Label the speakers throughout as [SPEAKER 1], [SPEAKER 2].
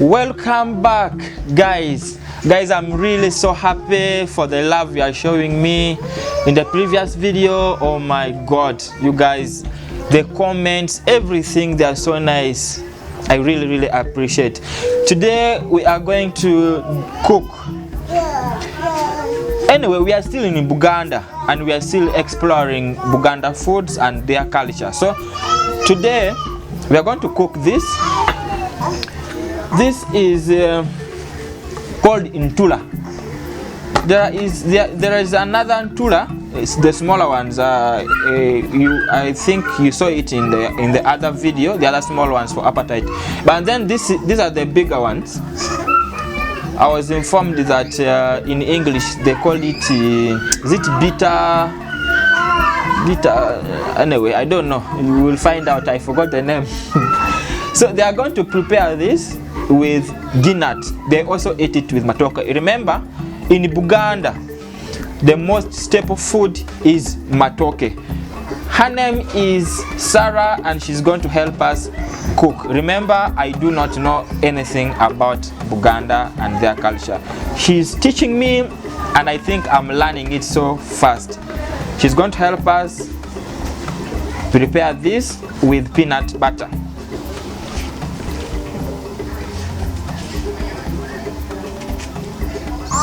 [SPEAKER 1] Welcome back, guys. I'm really so happy for the love you are showing me in the previous video. Oh my god, you guys, the comments, everything, they are so nice. I really appreciate. Today we are going to cook. Anyway, we are still in Buganda and we are still exploring Buganda foods and their culture. So today we are going to cook this. This is called Ntuula. There is another Ntuula. It's the smaller ones. I think you saw it in the other video. The other small ones for appetite. But then these are the bigger ones. I was informed that in English they call it is it bitter? Anyway, I don't know. You will find out. I forgot the name. So they are going to prepare this with ginat. They also eat it with matoke. Remember, in Buganda, the most staple food is matoke. Her name is Sarah and she's going to help us cook. Remember, I do not know anything about Buganda and their culture. She's teaching me and I think I'm learning it so fast. She's going to help us prepare this with peanut butter.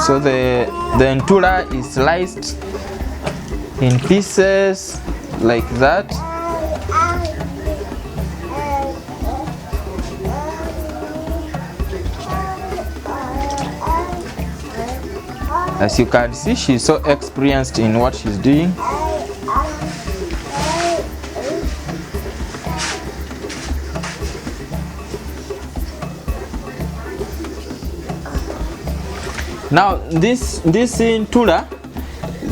[SPEAKER 1] So the Ntuula is sliced in pieces like that. As you can see, she's so experienced in what she's doing. Now this Ntuula,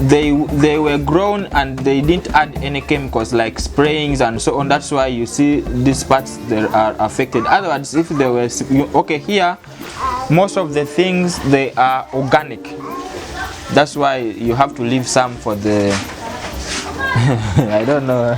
[SPEAKER 1] they were grown and they didn't add any chemicals like sprayings and so on. That's why you see these parts that are affected. Otherwise, if they were okay, here most of the things they are organic. That's why you have to leave some for the I don't know.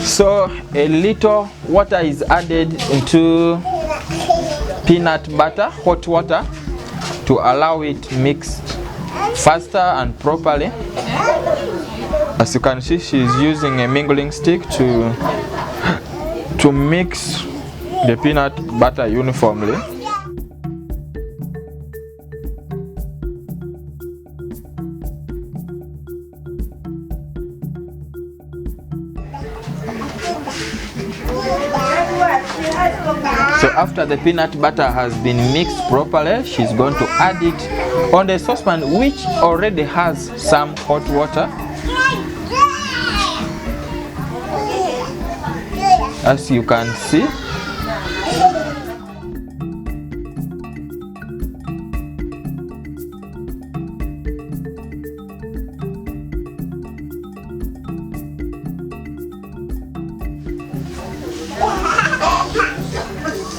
[SPEAKER 1] So a little water is added into peanut butter, hot water, to allow it mixed faster and properly. As you can see, she's using a mingling stick to mix the peanut butter uniformly. So after the peanut butter has been mixed properly, she's going to add it on the saucepan which already has some hot water. As you can see.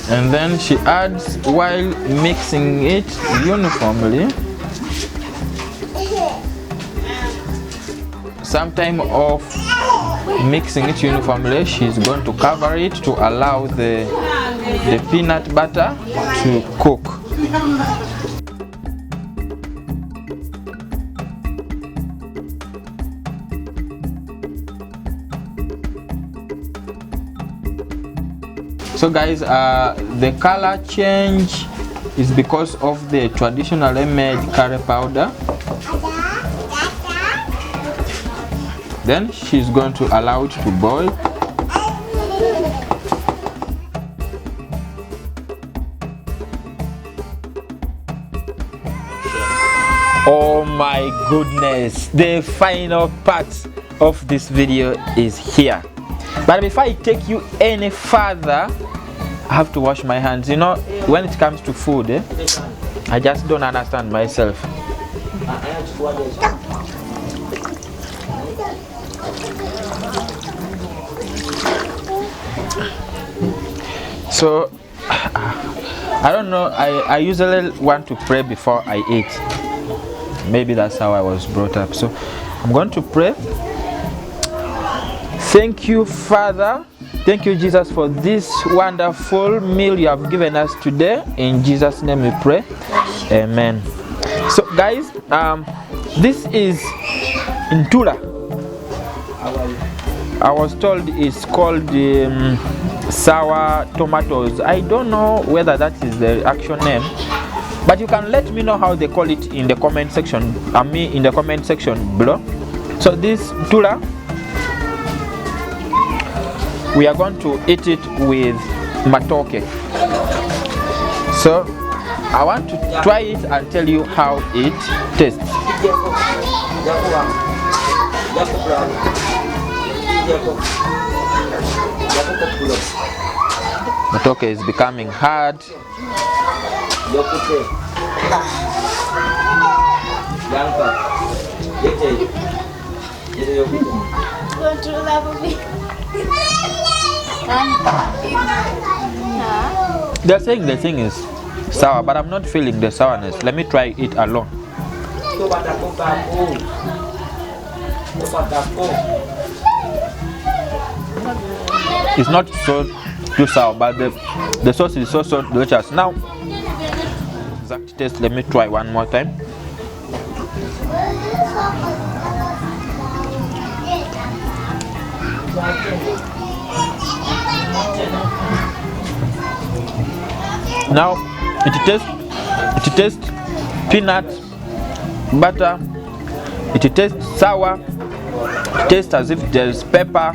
[SPEAKER 1] And then she adds, while mixing it uniformly, some time of mixing it uniformly, she's going to cover it to allow the peanut butter to cook. So So guys, the color change is because of the traditional made curry powder. Then she's going to allow it to boil. Oh my goodness, the final part of this video is here. But before I take you any further, I have to wash my hands. You know, when it comes to food, I just don't understand myself. So I don't know, I usually want to pray before I eat. Maybe that's how I was brought up. So I'm going to pray. Thank you, Father. Thank you, Jesus, for this wonderful meal you have given us today. In Jesus' name we pray. Amen. So guys, this is Ntuula. I was told it's called sour tomatoes. I don't know whether that is the actual name, but you can let me know how they call it in the comment section. In the comment section below. So this Ntuula, we are going to eat it with matoke. So I want to try it and tell you how it tastes. Matoke is becoming hard. They're saying the thing is sour, but I'm not feeling the sourness. Let me try it alone. It's not so too sour, but the sauce is so delicious. Now, exact taste. Let me try one more time. Now it tastes peanut butter. It tastes sour. It tastes as if there's pepper,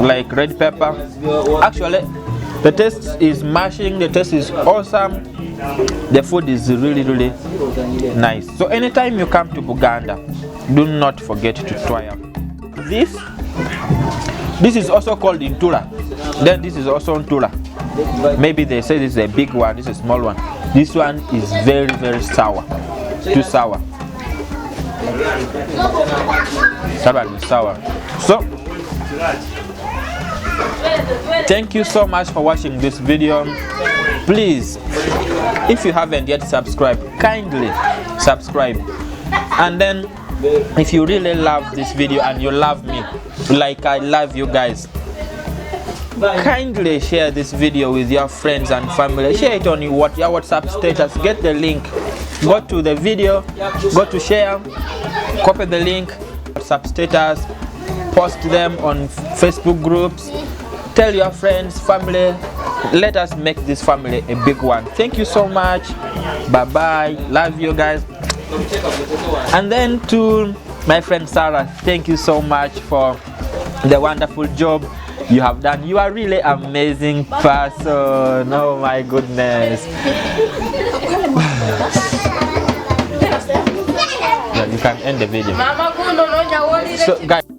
[SPEAKER 1] like red pepper. Actually, the taste is mashing. The taste is awesome. The food is really nice. So anytime you come to Buganda, do not forget to try out this. This is also called Ntuula. Then this is also Ntuula. Maybe they say this is a big one, this is a small one. This one is very sour. Too sour. That one is sour. So thank you so much for watching this video. Please, if you haven't yet subscribed, kindly subscribe. And then if you really love this video and you love me like I love you guys, kindly share this video with your friends and family. Share it on your WhatsApp status. Get the link, go to the video, go to share, copy the link, WhatsApp status, post them on Facebook groups. Tell your friends, family. Let us make this family a big one. Thank you so much. Bye bye. Love you guys. And then to my friend Sarah, thank you so much for the wonderful job you have done. You are really amazing person. Oh my goodness. Yeah, you can end the video. So guys.